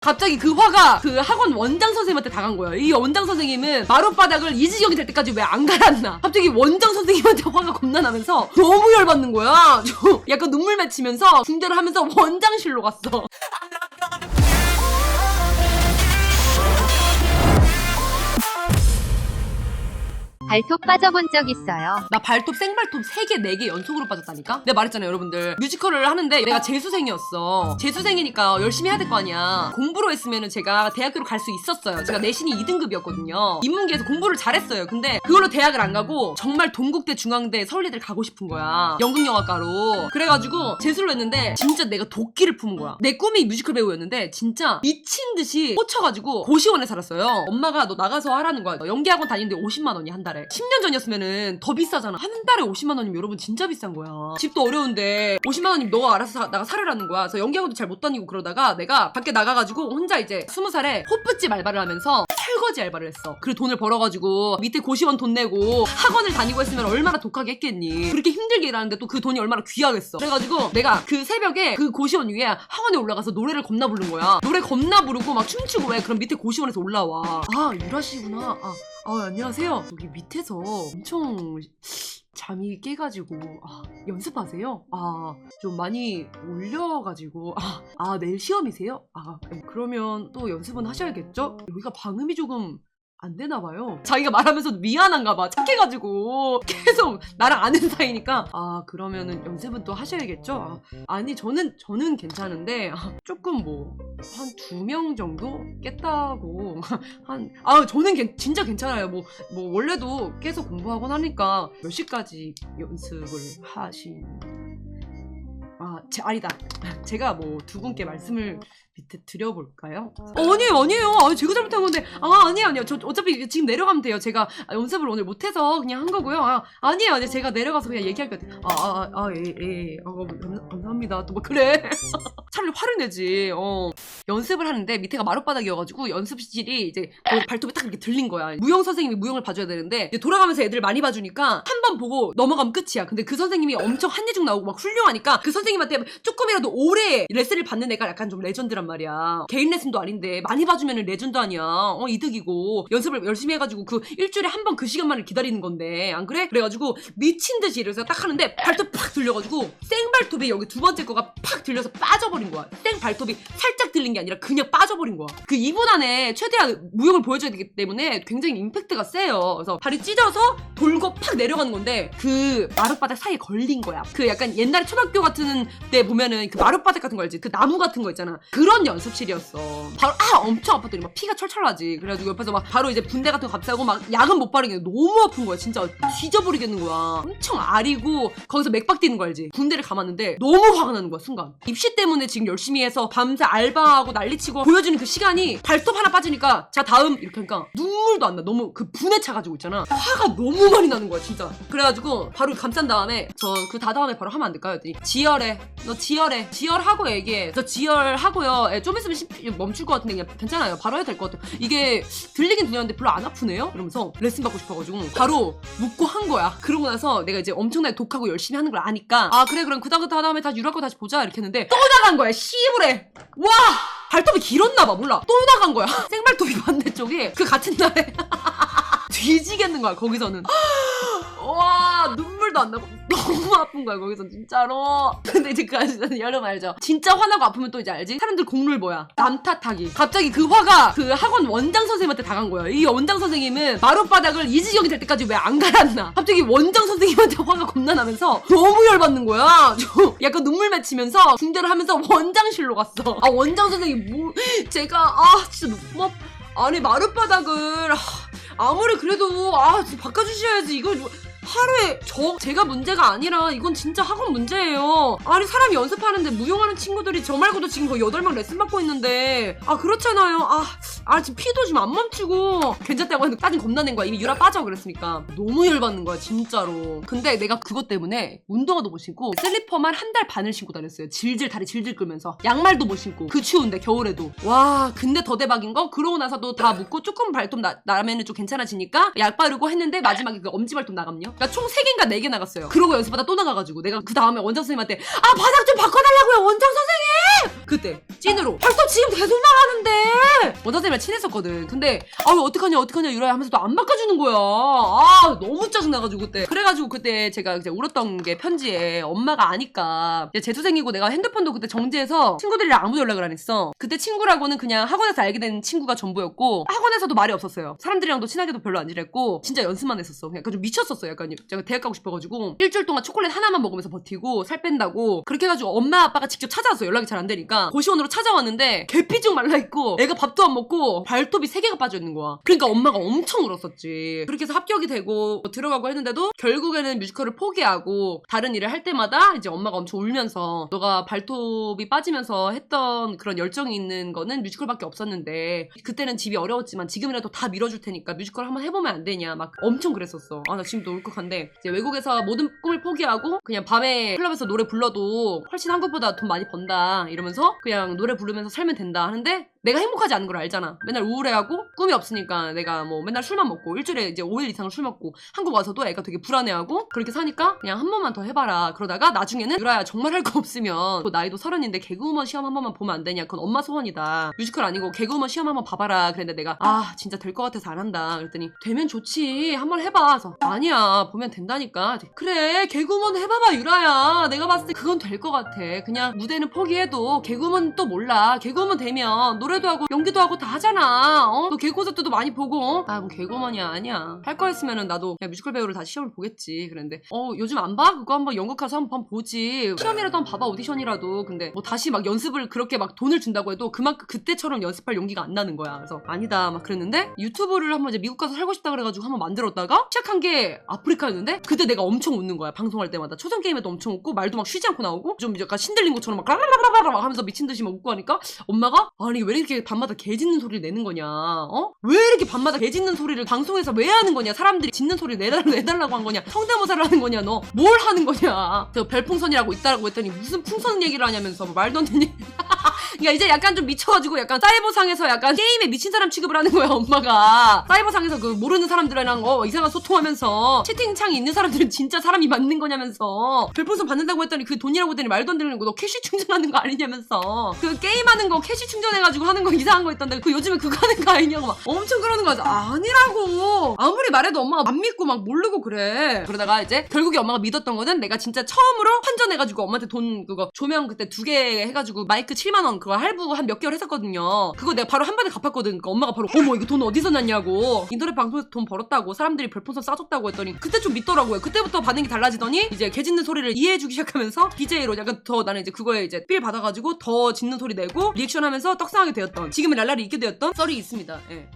갑자기 그 화가 그 학원 원장 선생님한테 당한 거예요. 이 원장 선생님은 마룻바닥을 이 지경이 될 때까지 왜 안 갈았나. 갑자기 원장 선생님한테 화가 겁나 나면서 너무 열받는 거야. 저 약간 눈물 맺히면서 중대를 하면서 원장실로 갔어. 발톱 빠져본 적 있어요. 나 발톱 생발톱 3개 4개 연속으로 빠졌다니까? 내가 말했잖아요 여러분들. 뮤지컬을 하는데 내가 재수생이었어. 재수생이니까 열심히 해야 될 거 아니야. 공부로 했으면 제가 대학교로 갈 수 있었어요. 제가 내신이 2등급이었거든요 인문계에서 공부를 잘했어요. 근데 그걸로 대학을 안 가고 정말 동국대, 중앙대, 서울예대를 가고 싶은 거야. 연극영화과로. 그래가지고 재수를 했는데 진짜 내가 도끼를 품은 거야. 내 꿈이 뮤지컬 배우였는데 진짜 미친 듯이 꽂혀가지고 고시원에 살았어요. 엄마가 너 나가서 하라는 거야. 너 연기학원 다니는데 50만 원이 한 달에. 10년 전이었으면은 더 비싸잖아. 한 달에 50만 원이면 여러분 진짜 비싼 거야. 집도 어려운데 50만 원이면 너가 알아서 나가 살으라는 거야. 그래서 연기학원도 잘 못 다니고 그러다가 내가 밖에 나가가지고 혼자 이제 20살에 호프집 알바를 하면서 설거지 알바를 했어. 그리고 돈을 벌어가지고 밑에 고시원 돈 내고 학원을 다니고 했으면 얼마나 독하게 했겠니. 그렇게 힘들게 일하는데 또 그 돈이 얼마나 귀하겠어. 그래가지고 내가 그 새벽에 그 고시원 위에 학원에 올라가서 노래를 겁나 부른 거야. 노래 겁나 부르고 막 춤추고 왜 그럼 밑에 고시원에서 올라와. 아 유라씨구나. 안녕하세요. 여기 밑에서 엄청 잠이 깨가지고 연습하세요? 좀 많이 올려가지고 내일 시험이세요? 그러면 또 연습은 하셔야겠죠? 여기가 방음이 조금 안 되나봐요. 자기가 말하면서도 미안한가봐. 착해가지고 계속 나랑 아는 사이니까 그러면은 연습은 또 하셔야겠죠? 아니 저는 괜찮은데 조금 뭐 한 2명 정도 깼다고 저는 진짜 괜찮아요. 뭐 원래도 계속 공부하곤 하니까 몇 시까지 연습을 하신 아니다. 제가 뭐 두 분께 말씀을 밑에 드려볼까요? 아니에요. 제가 잘못한 건데. 아니에요. 저 어차피 지금 내려가면 돼요. 제가 연습을 오늘 못해서 그냥 한 거고요. 아니에요. 제가 내려가서 그냥 얘기할 것 같아요. 예. 감사합니다. 또 뭐 그래. 차라리 화를 내지. 연습을 하는데 밑에가 마룻바닥이어가지고 연습실이 이제 발톱이 딱 이렇게 들린 거야. 무용 선생님이 무용을 봐줘야 되는데 이제 돌아가면서 애들 많이 봐주니까 한 번 보고 넘어가면 끝이야. 근데 그 선생님이 엄청 한예중 나오고 막 훌륭하니까 그 선생님한테 조금이라도 오래 레슨을 받는 애가 약간 좀 레전드란 말이야. 개인 레슨도 아닌데 많이 봐주면 레전드 아니야. 이득이고 연습을 열심히 해가지고 그 일주일에 한 번 그 시간만을 기다리는 건데 안 그래? 그래가지고 미친 듯이 이래서 딱 하는데 발톱 팍 들려가지고 생발톱이 여기 두 번째 거가 팍 들려서 빠져버린 거야. 생발톱이 살짝 들린 게 아니라 그냥 빠져버린 거야. 그 2분 안에 최대한 무용을 보여줘야 되기 때문에 굉장히 임팩트가 세요. 그래서 발이 찢어서 돌고 팍 내려가는 건데 그 마룻바닥 사이에 걸린 거야. 그 약간 옛날에 초등학교 같은 데 보면은 그 마룻바닥 같은 거 알지? 그 나무 같은 거 있잖아. 그런 연습실이었어. 바로 엄청 아팠더니 막 피가 철철 나지. 그래가지고 옆에서 막 바로 이제 분대 같은 거 감싸고 막 약은 못 바르겠는 너무 아픈 거야. 진짜 뒤져버리겠는 거야. 엄청 아리고 거기서 맥박 뛰는 거 알지? 군대를 감았는데 너무 화가 나는 거야 순간. 입시 때문에 지금 열심히 해서 밤새 알바하고 난리치고 보여주는 그 시간이 발톱 하나 빠지니까 자 다음 이렇게 하니까 눈물도 안 나. 너무 그 분에 차가지고 있잖아. 화가 너무 많이 나는 거야 진짜. 그래가지고 바로 감싼 다음에 저 그 다음에 바로 하면 안 될까요? 했더니 지혈해. 너 지혈해. 지혈하고 얘기해. 저 지혈하고요. 좀 있으면 멈출 것 같은데 그냥 괜찮아요. 바로 해도 될 것 같아요. 이게 들리긴 들렸는데 별로 안 아프네요? 이러면서 레슨 받고 싶어가지고 바로 묻고 한 거야. 그러고 나서 내가 이제 엄청나게 독하고 열심히 하는 걸 아니까 그래 그럼 그 다음에 다시 유라고 다시 보자 이렇게 했는데 또 나간 거야. 씨부래. 와 발톱이 길었나봐. 몰라. 또 나간 거야. 생발톱이 반대쪽에 그 같은 날에 뒤지겠는 거야 거기서는. 와 눈물도 안 나고 너무 아픈 거야 거기선 진짜로. 근데 이제 그 아저씨는 여러분 알죠? 진짜 화나고 아프면 또 이제 알지? 사람들 공룰 뭐야? 남 탓하기. 갑자기 그 화가 그 학원 원장 선생님한테 당한 거야. 이 원장 선생님은 마룻바닥을 이 지경이 될 때까지 왜 안 갈았나. 갑자기 원장 선생님한테 화가 겁나 나면서 너무 열받는 거야. 저 약간 눈물 맺히면서 중대를 하면서 원장실로 갔어. 원장 선생님 제가 진짜 너무 아니 마룻바닥을 아무리 그래도 바꿔주셔야지. 이걸 하루에 제가 문제가 아니라 이건 진짜 학원 문제예요. 아니 사람이 연습하는데 무용하는 친구들이 저 말고도 지금 거의 8명 레슨 받고 있는데 그렇잖아요. 지금 피도 지금 안 멈추고 괜찮다고 했는데 따진 겁나 낸 거야. 이미 유라 빠져 그랬으니까. 너무 열받는 거야 진짜로. 근데 내가 그것 때문에 운동화도 못 신고 슬리퍼만 한 달 반을 신고 다녔어요. 다리 질질 끌면서. 양말도 못 신고 그 추운데 겨울에도. 와 근데 더 대박인 거 그러고 나서도 다 묶고 조금 발톱 나면은 좀 괜찮아지니까 약 바르고 했는데 마지막에 그 엄지발톱 나감요. 그러니까 총 3개인가 4개 나갔어요. 그러고 연습하다 또 나가가지고 내가 그 다음에 원장 선생님한테 바닥 좀 바꿔달라고요 원장 선생님! 그때 찐으로 발톱 지금 계속 나가는데 원장쌤이랑 친했었거든. 근데 어떡하냐 유라야 하면서 또 안 바꿔주는 거야. 아 너무 짜증나가지고 그때. 그래가지고 그때 제가 이제 울었던 게 편지에 엄마가 아니까 이제 재수생이고 내가 핸드폰도 그때 정지해서 친구들이랑 아무 연락을 안 했어. 그때 친구라고는 그냥 학원에서 알게 된 친구가 전부였고 학원에서도 말이 없었어요. 사람들이랑도 친하게도 별로 안 지냈고 진짜 연습만 했었어. 약간 좀 미쳤었어. 약간 제가 대학 가고 싶어가지고 일주일 동안 초콜릿 하나만 먹으면서 버티고 살 뺀다고 그렇게 해가지고 엄마 아빠가 직접 찾아왔어. 연락이 잘 안 되니까 고시원으로 찾아왔는데 개피증 말라있고 애가 밥도 안 먹고 발톱이 3개가 빠져있는 거야. 그러니까 엄마가 엄청 울었었지. 그렇게 해서 합격이 되고 들어가고 했는데도 결국에는 뮤지컬을 포기하고 다른 일을 할 때마다 이제 엄마가 엄청 울면서 너가 발톱이 빠지면서 했던 그런 열정이 있는 거는 뮤지컬밖에 없었는데 그때는 집이 어려웠지만 지금이라도 다 밀어줄 테니까 뮤지컬 한번 해보면 안 되냐 막 엄청 그랬었어. 아 나 지금도 울컥한데 이제 외국에서 모든 꿈을 포기하고 그냥 밤에 클럽에서 노래 불러도 훨씬 한국보다 돈 많이 번다 이러면서 그냥 노래 부르면서 살면 된다 하는데 내가 행복하지 않은 걸 알잖아. 맨날 우울해하고 꿈이 없으니까 내가 뭐 맨날 술만 먹고 일주일에 이제 5일 이상을 술 먹고 한국 와서도 애가 되게 불안해하고 그렇게 사니까 그냥 한 번만 더 해봐라. 그러다가 나중에는 유라야 정말 할 거 없으면 나이도 30인데 개그우먼 시험 한 번만 보면 안 되냐. 그건 엄마 소원이다. 뮤지컬 아니고 개그우먼 시험 한번 봐봐라. 그랬는데 내가 진짜 될 것 같아서 안 한다. 그랬더니 되면 좋지. 한번 해봐. 그래서 아니야 보면 된다니까. 그래 개그우먼 해봐봐 유라야. 내가 봤을 때 그건 될 것 같아. 그냥 무대는 포기해도 개그우먼 또 몰라. 개그우먼 되면 노래도 하고 연기도 하고 다 하잖아. 너 개그 콘서트도 많이 보고. 뭐 개그우먼이야. 아니야. 할 거였으면은 나도 그냥 뮤지컬 배우를 다시 시험을 보겠지. 그랬는데 요즘 안 봐? 그거 한번 연극 가서 한번 보지. 시험이라도 한번 봐봐. 오디션이라도. 근데 뭐 다시 막 연습을 그렇게 막 돈을 준다고 해도 그만큼 그때처럼 연습할 용기가 안 나는 거야. 그래서 아니다 막 그랬는데 유튜브를 한번 이제 미국 가서 살고 싶다 그래가지고 한번 만들었다가 시작한 게 아프리카였는데 그때 내가 엄청 웃는 거야. 방송할 때마다 초성 게임에도 엄청 웃고 말도 막 쉬지 않고 나오고 좀 약간 신들린 것처럼 막 라라라라라 하면서 미친 듯이 막 웃고 하니까 엄마가 아니 왜 이렇게 밤마다 개 짖는 소리를 내는 거냐. 왜 이렇게 밤마다 개 짖는 소리를 방송에서 왜 하는 거냐. 사람들이 짖는 소리를 내달라고 한 거냐. 성대모사를 하는 거냐. 너 뭘 하는 거냐. 저 별풍선이라고 있다라고 했더니 무슨 풍선 얘기를 하냐면서 뭐 말도 안 되는 얘기. 그러니까 이제 약간 좀 미쳐가지고 약간 사이버상에서 약간 게임에 미친 사람 취급을 하는 거야 엄마가. 사이버상에서 그 모르는 사람들이랑 이상한 소통하면서 채팅창에 있는 사람들은 진짜 사람이 맞는 거냐면서 별풍선 받는다고 했더니 그 돈이라고 했더니 말도 안 되는 거 너 캐시 충전하는 거 아니냐면서 그 게임하는 거 캐시 충전해가지고 하는 거 이상한 거 있던데 그 요즘에 그거 하는 거 아니냐고 막 엄청 그러는 거야. 아니라고. 아무리 말해도 엄마가 안 믿고 막 모르고 그래. 그러다가 이제 결국에 엄마가 믿었던 거는 내가 진짜 처음으로 환전해가지고 엄마한테 돈 그거 조명 그때 2개 해가지고 마이크 7만원 그거 할부 한 몇 개월 했었거든요. 그거 내가 바로 한 번에 갚았거든. 그러니까 엄마가 바로 어머 이거 돈 어디서 났냐고. 인터넷 방송에서 돈 벌었다고 사람들이 별풍선 싸줬다고 했더니 그때 좀 믿더라고요. 그때부터 반응이 달라지더니 이제 개 짖는 소리를 이해해주기 시작하면서 BJ로 약간 더 나는 이제 그거에 이제 필 받아가지고 더 짖는 소리 내고 리액션 하면서 떡상하게 되었던 지금의 랄랄이 있게 되었던 썰이 있습니다. 예.